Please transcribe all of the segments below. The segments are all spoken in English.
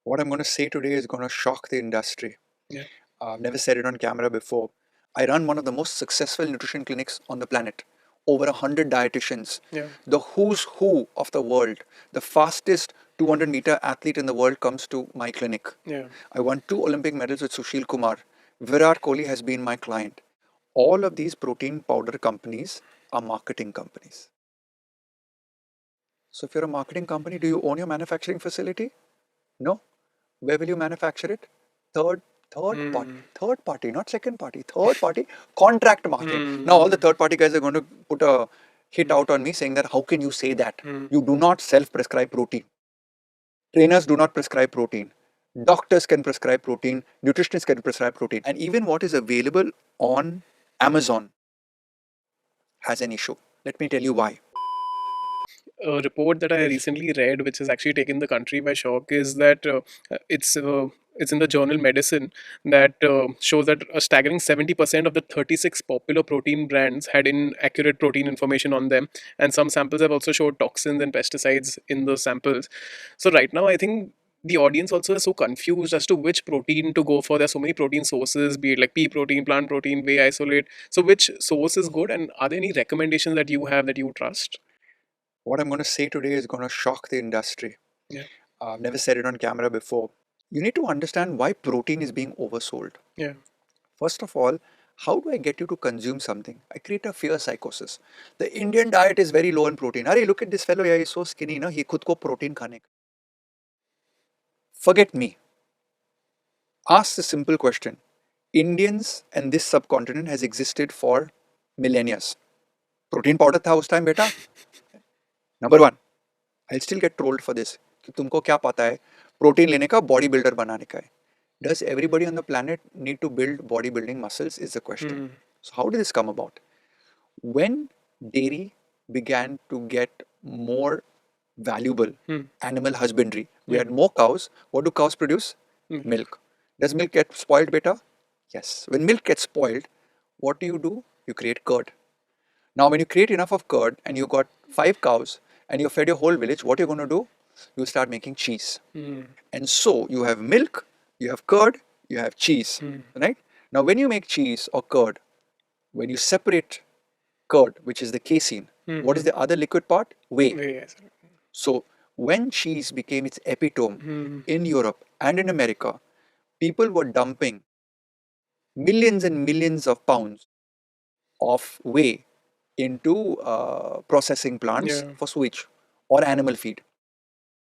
What I'm going to say today is going to shock the industry. Yeah. I've never said it on camera before. I run one of the most successful nutrition clinics on the planet. Over 100 dietitians. Yeah. The who's who of the world. The fastest 200-meter athlete in the world comes to my clinic. Yeah. I won 2 Olympic medals with Sushil Kumar. Virat Kohli has been my client. All of these protein powder companies are marketing companies. So if you're a marketing company, do you own your manufacturing facility? No. Where will you manufacture it? Third, third party, not second party, third party, contract marketing. Now all the third party guys are going to put a hit out on me saying that how can you say that? You do not self-prescribe protein. Trainers do not prescribe protein. Doctors can prescribe protein. Nutritionists can prescribe protein. And even what is available on Amazon has an issue. Let me tell you why. A report that I recently read, which has actually taken the country by shock, is that it's in the journal Medicine that shows that a staggering 70% of the 36 popular protein brands had inaccurate protein information on them, and some samples have also showed toxins and pesticides in those samples. So right now, I think the audience also is so confused as to which protein to go for. There's so many protein sources, be it like pea protein, plant protein, whey isolate. So which source is good, and are there any recommendations that you have that you trust? What I'm going to say today is going to shock the industry. Yeah. I've never said it on camera before. You need to understand why protein is being oversold. Yeah. First of all, how do I get you to consume something? I create a fear psychosis. The Indian diet is very low in protein. Arey, look at this fellow, yeah, he's so skinny, na? He khud ko protein khane ka. Forget me. Ask the simple question. Indians and this subcontinent has existed for millennia. Protein powder tha us time, beta. Number one, I'll still get trolled for this. कि तुमको क्या पता है protein लेने का body builder बनाने का है. Does everybody on the planet need to build bodybuilding muscles is the question. So how did this come about? When dairy began to get more valuable, animal husbandry, we had more cows. What do cows produce? Milk. Does milk get spoiled, beta? Yes. When milk gets spoiled, what do? You create curd. Now, when you create enough of curd and you got 5 cows and you fed your whole village, what you're going to do? You start making cheese. And so you have milk, you have curd, you have cheese, right? Now, when you make cheese or curd, when you separate curd, which is the casein, what is the other liquid part? Whey. Yes. So when cheese became its epitome in Europe and in America, people were dumping millions and millions of pounds of whey into processing plants Yeah. for sewage or animal feed.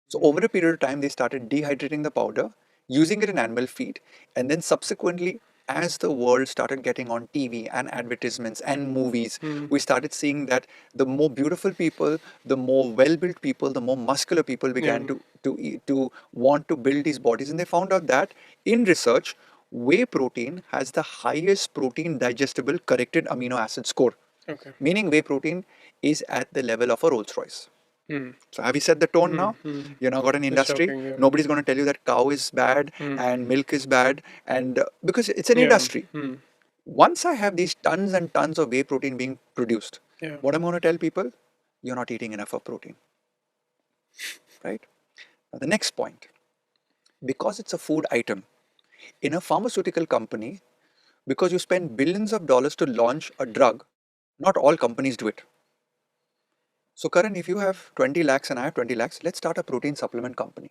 So over a period of time, they started dehydrating the powder, using it in animal feed, and then subsequently, as the world started getting on TV and advertisements and movies, we started seeing that the more beautiful people, the more well-built people, the more muscular people began to want to build these bodies, and they found out that in research, whey protein has the highest protein digestible corrected amino acid score, Okay. meaning whey protein is at the level of a Rolls Royce. So have you set the tone now? You now got an industry. shocking, yeah. Nobody's going to tell you that cow is bad and milk is bad, and because it's an Yeah. industry. Once I have these tons and tons of whey protein being produced, Yeah. what I'm going to tell people, you're not eating enough of protein, right? Now the next point, because it's a food item, in a pharmaceutical company, because you spend billions of dollars to launch a drug, not all companies do it. So Karan, if you have 20 lakhs and I have 20 lakhs, let's start a protein supplement company.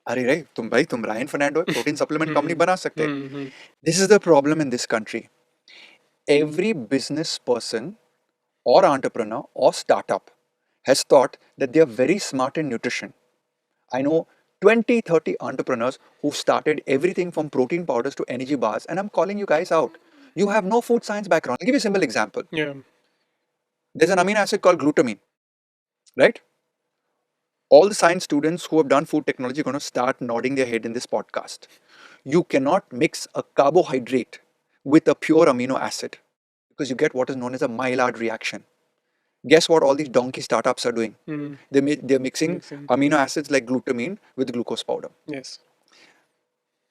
अरे रे तुम Ryan Fernando protein supplement company बना सकते हैं. This is the problem in this country. Every business person or entrepreneur or startup has thought that they are very smart in nutrition. I know 20, 30 entrepreneurs who've started everything from protein powders to energy bars, and I'm calling you guys out. You have no food science background. I'll give you a simple example. Yeah. There's an amino acid called glutamine, right? All the science students who have done food technology are going to start nodding their head in this podcast. You cannot mix a carbohydrate with a pure amino acid because you get what is known as a Maillard reaction. Guess what all these donkey startups are doing? They're mixing amino acids like glutamine with glucose powder. Yes.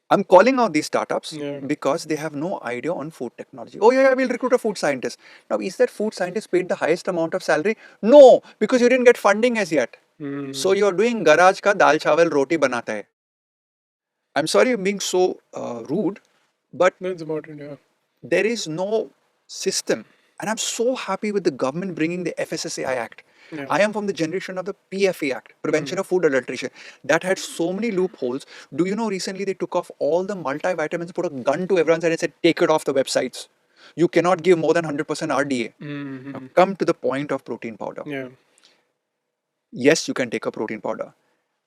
I'm calling out these startups Yeah. because they have no idea on food technology. Oh yeah, we'll recruit a food scientist. Now, is that food scientist paid the highest amount of salary? No, because you didn't get funding as yet. So you're doing garage ka dal chawal roti banata hai. I'm sorry I'm being so rude, but That's about it. Yeah. there is no system. And I'm so happy with the government bringing the FSSAI Act. Yeah. I am from the generation of the PFA Act, Prevention of Food Adulteration, that had so many loopholes. Do you know recently they took off all the multivitamins, put a gun to everyone's head and said, take it off the websites. You cannot give more than 100% RDA. Now come to the point of protein powder. Yeah. Yes, you can take a protein powder.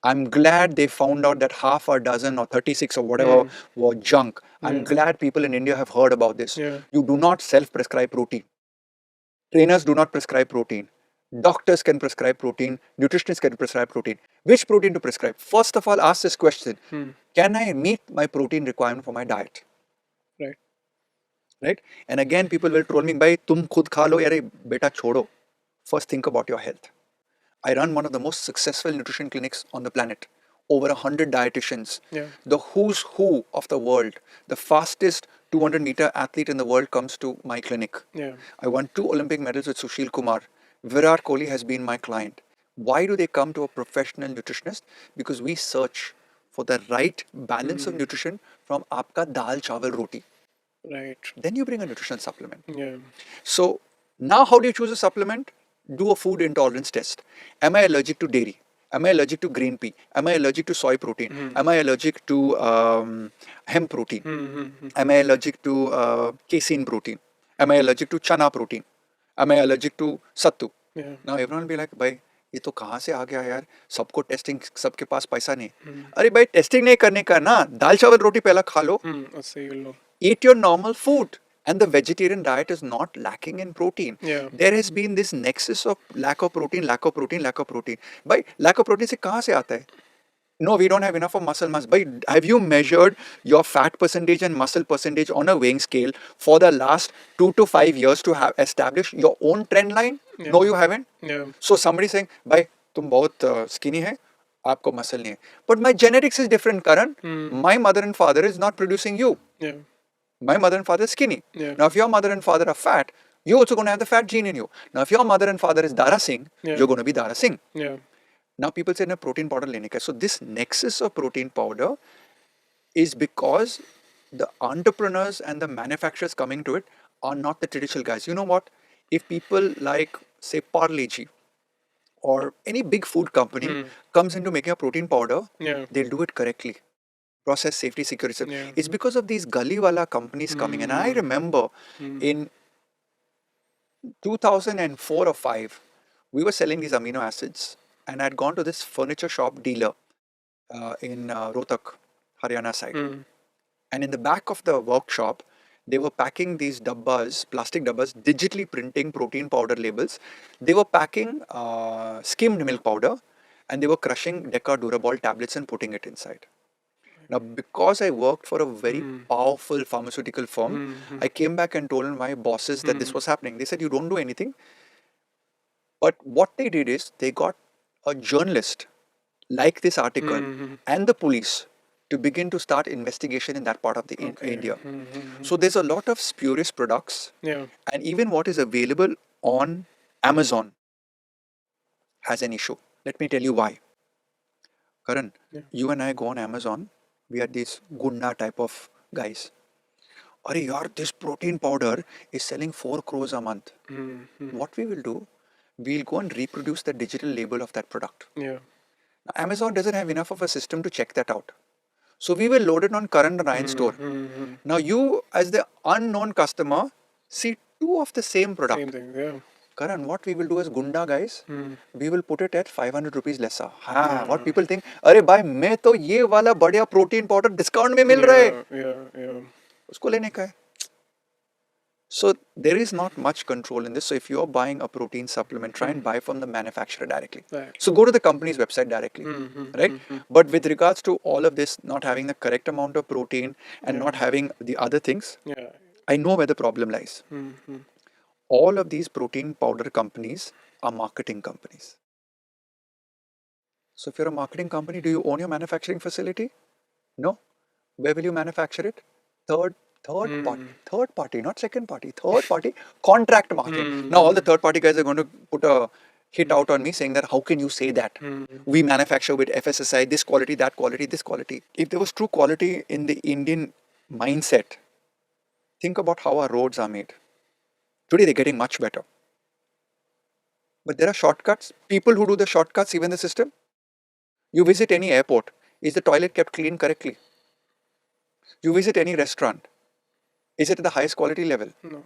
I'm glad they found out that half a dozen or 36 or whatever were junk. I'm glad people in India have heard about this. Yeah. You do not self-prescribe protein. Trainers do not prescribe protein. Doctors can prescribe protein. Nutritionists can prescribe protein. Which protein to prescribe? First of all, ask this question. Can I meet my protein requirement for my diet? Right. Right? And again, people will troll me, bhai, tum khud kha lo, yare beta chodo. First, think about your health. I run one of the most successful nutrition clinics on the planet. Over 100 dietitians. Yeah. The who's who of the world. The fastest 200-meter athlete in the world comes to my clinic. Yeah. I won 2 Olympic medals with Sushil Kumar. Virat Kohli has been my client. Why do they come to a professional nutritionist? Because we search for the right balance of nutrition from aapka dal chawal roti. Right. Then you bring a nutritional supplement. Yeah. So now how do you choose a supplement? Do a food intolerance test. Am I allergic to dairy? Am I allergic to green pea? Am I allergic to soy protein? Am I allergic to hemp protein? Am I allergic to casein protein? Am I allergic to chana protein? Am I allergic to sattu? Yeah. Now everyone will be like, भाई ये तो कहाँ से आ गया यार? सबको testing, सबके पास पैसा नहीं. अरे भाई टेस्टिंग नहीं करने का ना, दाल चावल रोटी पहला खा लो. उससे ये लो. Eat your normal food. And the vegetarian diet is not lacking in protein. Yeah. There has been this nexus of lack of protein, lack of protein, lack of protein. By lack of protein से कहाँ से आता है? No, we don't have enough of muscle mass. But have you measured your fat percentage and muscle percentage on a weighing scale for the last 2 to 5 years to have established your own trend line? Yeah. No, you haven't. Yeah. So somebody saying, भाई तुम बहुत skinny है, आपको muscle नहीं है. But my genetics is different, Karan. My mother and father is not producing you. Yeah. My mother and father is skinny. Yeah. Now, if your mother and father are fat, you're also going to have the fat gene in you. Now, if your mother and father is Dara Singh, Yeah. you're going to be Dara Singh. Yeah. Now, people say, no, protein powder lene ka. So, this nexus of protein powder is because the entrepreneurs and the manufacturers coming to it are not the traditional guys. You know what? If people like, say, Parle-G or any big food company comes into making a protein powder, Yeah. they'll do it correctly. Process safety security. Yeah. It's because of these gully wala companies coming. And I remember in 2004 or 5, we were selling these amino acids. And I'd gone to this furniture shop dealer in Rohtak, Haryana side. And in the back of the workshop, they were packing these dabbas, plastic dabbas, digitally printing protein powder labels. They were packing skimmed milk powder and they were crushing Deca Durabol tablets and putting it inside. Now, because I worked for a very powerful pharmaceutical firm, I came back and told my bosses that this was happening. They said, you don't do anything. But what they did is they got a journalist like this article and the police to begin to start investigation in that part of the India. So there's a lot of spurious products. Yeah. And even what is available on Amazon has an issue. Let me tell you why. Karan, you and I go on Amazon. We are these gunda type of guys. Arey yaar, this protein powder is selling 4 crores a month. What we will do, we'll go and reproduce the digital label of that product. Yeah. Now, Amazon doesn't have enough of a system to check that out. So we will load it on Karan Ryan store. Now you, as the unknown customer, see 2 of the same product. Same thing. Yeah. Karan, what we will do as gunda guys, we will put it at 500 rupees lesser. What people think, अरे भाई मैं तो ये वाला बढ़िया protein powder discount में मिल रहा है, Yeah. उसको लेने का है. So there is not much control in this. So if you're buying a protein supplement, try and buy from the manufacturer directly. Right. So go to the company's website directly, right? But with regards to all of this, not having the correct amount of protein and not having the other things, Yeah. I know where the problem lies. All of these protein powder companies are marketing companies. So if you're a marketing company, do you own your manufacturing facility? No. Where will you manufacture it? Third party, not second party, third party, contract marketing. Now all the third party guys are going to put a hit out on me saying that how can you say that? We manufacture with FSSI, this quality, that quality, this quality. If there was true quality in the Indian mindset, think about how our roads are made. Today they're getting much better. But there are shortcuts. People who do the shortcuts, even the system. You visit any airport, is the toilet kept clean correctly? You visit any restaurant, is it at the highest quality level? No.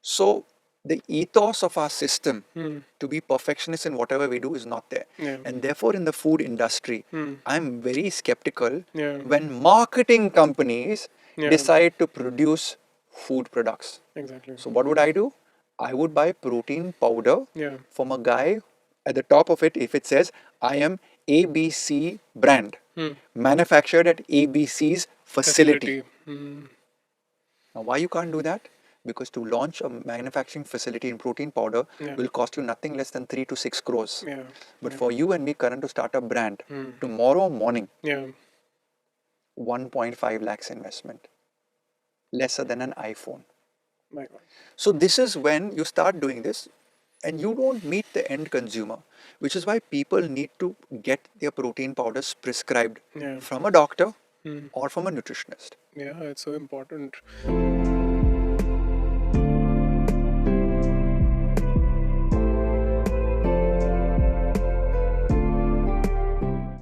So the ethos of our system to be perfectionist in whatever we do is not there. Yeah. And therefore in the food industry, I'm very skeptical Yeah. when marketing companies Yeah. decide to produce food products. Exactly. So what would I do? I would buy protein powder Yeah. from a guy. At the top of it, if it says, I am ABC brand, manufactured at ABC's facility. Now, why you can't do that? Because to launch a manufacturing facility in protein powder will cost you nothing less than 3 to 6 crores. Yeah. But for you and me, Karan, to start a brand, tomorrow morning, Yeah. 1.5 lakhs investment, lesser than an iPhone. My God. So this is when you start doing this and you don't meet the end consumer, which is why people need to get their protein powders prescribed Yeah. from a doctor or from a nutritionist. Yeah, it's so important.